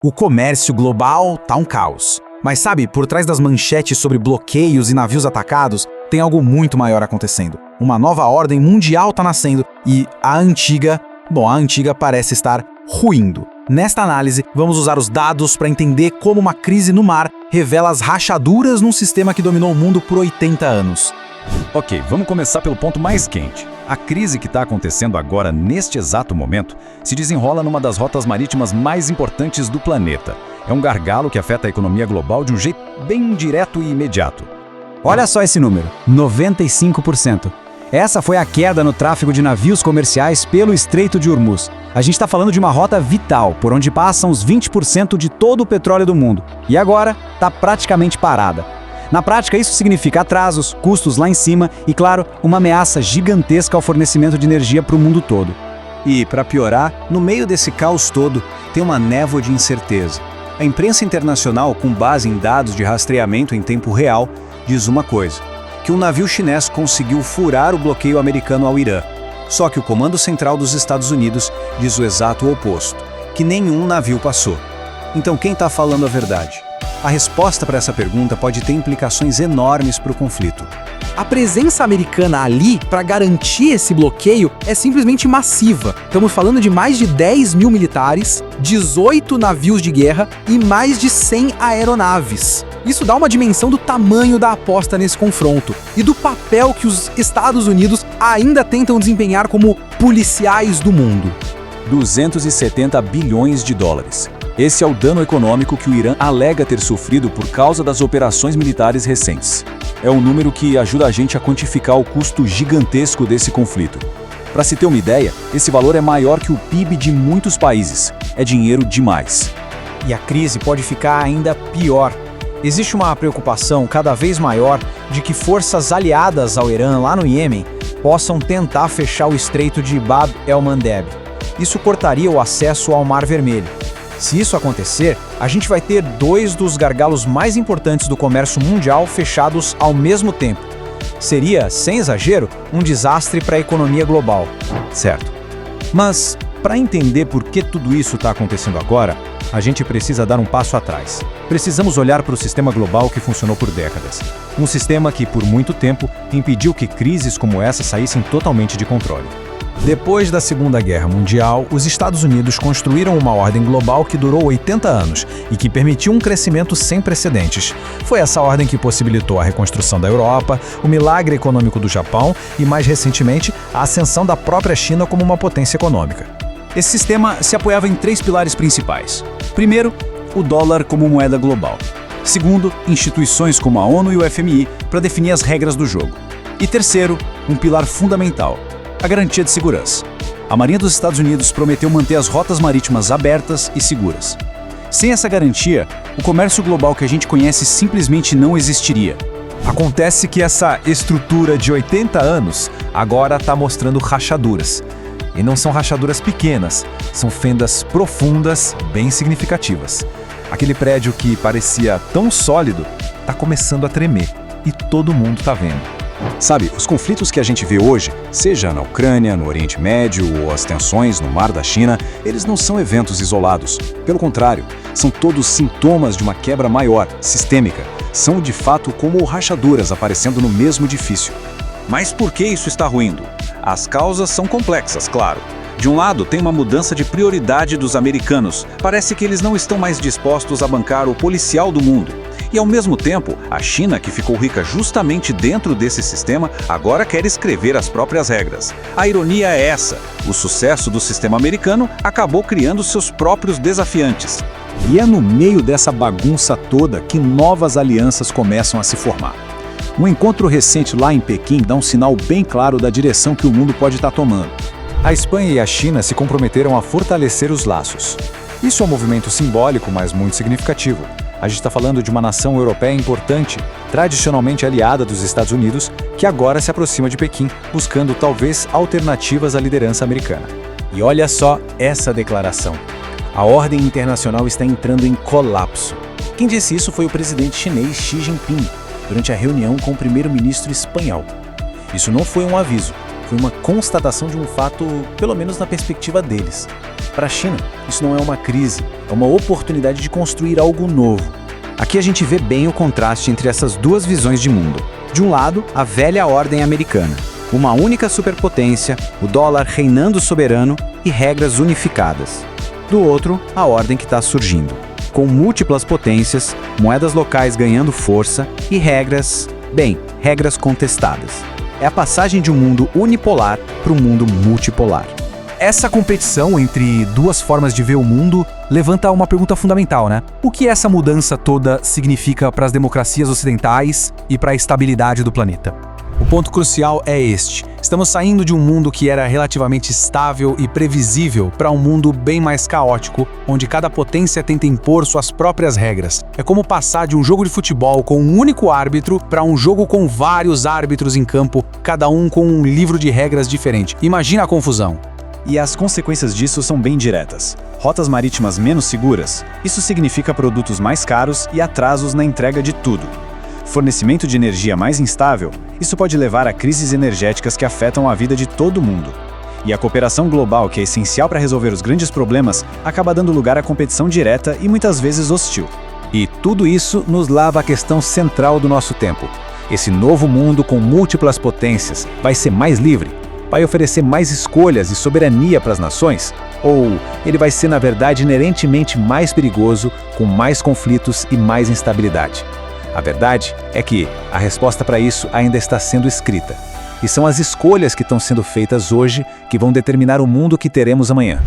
O comércio global tá um caos. Mas sabe, por trás das manchetes sobre bloqueios e navios atacados, tem algo muito maior acontecendo. Uma nova ordem mundial tá nascendo e a antiga parece estar ruindo. Nesta análise, vamos usar os dados para entender como uma crise no mar revela as rachaduras num sistema que dominou o mundo por 80 anos. Ok, vamos começar pelo ponto mais quente. A crise que está acontecendo agora, neste exato momento, se desenrola numa das rotas marítimas mais importantes do planeta. É um gargalo que afeta a economia global de um jeito bem direto e imediato. Olha só esse número, 95%. Essa foi a queda no tráfego de navios comerciais pelo Estreito de Hormuz. A gente está falando de uma rota vital, por onde passam os 20% de todo o petróleo do mundo. E agora, está praticamente parada. Na prática, isso significa atrasos, custos lá em cima e, claro, uma ameaça gigantesca ao fornecimento de energia para o mundo todo. E, para piorar, no meio desse caos todo, tem uma névoa de incerteza. A imprensa internacional, com base em dados de rastreamento em tempo real, diz uma coisa: que um navio chinês conseguiu furar o bloqueio americano ao Irã. Só que o Comando Central dos Estados Unidos diz o exato oposto, que nenhum navio passou. Então quem está falando a verdade? A resposta para essa pergunta pode ter implicações enormes para o conflito. A presença americana ali, para garantir esse bloqueio, é simplesmente massiva. Estamos falando de mais de 10 mil militares, 18 navios de guerra e mais de 100 aeronaves. Isso dá uma dimensão do tamanho da aposta nesse confronto e do papel que os Estados Unidos ainda tentam desempenhar como policiais do mundo. 270 bilhões de dólares. Esse é o dano econômico que o Irã alega ter sofrido por causa das operações militares recentes. É um número que ajuda a gente a quantificar o custo gigantesco desse conflito. Para se ter uma ideia, esse valor é maior que o PIB de muitos países. É dinheiro demais. E a crise pode ficar ainda pior. Existe uma preocupação cada vez maior de que forças aliadas ao Irã lá no Iêmen possam tentar fechar o estreito de Bab el-Mandeb. Isso cortaria o acesso ao Mar Vermelho. Se isso acontecer, a gente vai ter dois dos gargalos mais importantes do comércio mundial fechados ao mesmo tempo. Seria, sem exagero, um desastre para a economia global. Certo. Mas, para entender por que tudo isso está acontecendo agora, a gente precisa dar um passo atrás. Precisamos olhar para o sistema global que funcionou por décadas. Um sistema que, por muito tempo, impediu que crises como essa saíssem totalmente de controle. Depois da Segunda Guerra Mundial, os Estados Unidos construíram uma ordem global que durou 80 anos e que permitiu um crescimento sem precedentes. Foi essa ordem que possibilitou a reconstrução da Europa, o milagre econômico do Japão e, mais recentemente, a ascensão da própria China como uma potência econômica. Esse sistema se apoiava em 3 pilares principais. Primeiro, o dólar como moeda global. Segundo, instituições como a ONU e o FMI para definir as regras do jogo. E terceiro, um pilar fundamental: a garantia de segurança. A Marinha dos Estados Unidos prometeu manter as rotas marítimas abertas e seguras. Sem essa garantia, o comércio global que a gente conhece simplesmente não existiria. Acontece que essa estrutura de 80 anos agora está mostrando rachaduras. E não são rachaduras pequenas, são fendas profundas, bem significativas. Aquele prédio que parecia tão sólido está começando a tremer e todo mundo está vendo. Sabe, os conflitos que a gente vê hoje, seja na Ucrânia, no Oriente Médio ou as tensões no Mar da China, eles não são eventos isolados. Pelo contrário, são todos sintomas de uma quebra maior, sistêmica. São, de fato, como rachaduras aparecendo no mesmo edifício. Mas por que isso está ruindo? As causas são complexas, claro. De um lado, tem uma mudança de prioridade dos americanos. Parece que eles não estão mais dispostos a bancar o policial do mundo. E, ao mesmo tempo, a China, que ficou rica justamente dentro desse sistema, agora quer escrever as próprias regras. A ironia é essa: o sucesso do sistema americano acabou criando seus próprios desafiantes. E é no meio dessa bagunça toda que novas alianças começam a se formar. Um encontro recente lá em Pequim dá um sinal bem claro da direção que o mundo pode estar tomando. A Espanha e a China se comprometeram a fortalecer os laços. Isso é um movimento simbólico, mas muito significativo. A gente está falando de uma nação europeia importante, tradicionalmente aliada dos Estados Unidos, que agora se aproxima de Pequim, buscando talvez alternativas à liderança americana. E olha só essa declaração: a ordem internacional está entrando em colapso. Quem disse isso foi o presidente chinês Xi Jinping, durante a reunião com o primeiro-ministro espanhol. Isso não foi um aviso, foi uma constatação de um fato, pelo menos na perspectiva deles. Para a China, isso não é uma crise, é uma oportunidade de construir algo novo. Aqui a gente vê bem o contraste entre essas duas visões de mundo. De um lado, a velha ordem americana, uma única superpotência, o dólar reinando soberano e regras unificadas. Do outro, a ordem que está surgindo, com múltiplas potências, moedas locais ganhando força e regras contestadas. É a passagem de um mundo unipolar para um mundo multipolar. Essa competição entre duas formas de ver o mundo levanta uma pergunta fundamental, né? O que essa mudança toda significa para as democracias ocidentais e para a estabilidade do planeta? O ponto crucial é este. Estamos saindo de um mundo que era relativamente estável e previsível para um mundo bem mais caótico, onde cada potência tenta impor suas próprias regras. É como passar de um jogo de futebol com um único árbitro para um jogo com vários árbitros em campo, cada um com um livro de regras diferente. Imagina a confusão. E as consequências disso são bem diretas. Rotas marítimas menos seguras, isso significa produtos mais caros e atrasos na entrega de tudo. Fornecimento de energia mais instável, isso pode levar a crises energéticas que afetam a vida de todo mundo. E a cooperação global, que é essencial para resolver os grandes problemas, acaba dando lugar à competição direta e muitas vezes hostil. E tudo isso nos leva à questão central do nosso tempo. Esse novo mundo com múltiplas potências vai ser mais livre? Vai oferecer mais escolhas e soberania para as nações? Ou ele vai ser, na verdade, inerentemente mais perigoso, com mais conflitos e mais instabilidade? A verdade é que a resposta para isso ainda está sendo escrita. E são as escolhas que estão sendo feitas hoje que vão determinar o mundo que teremos amanhã.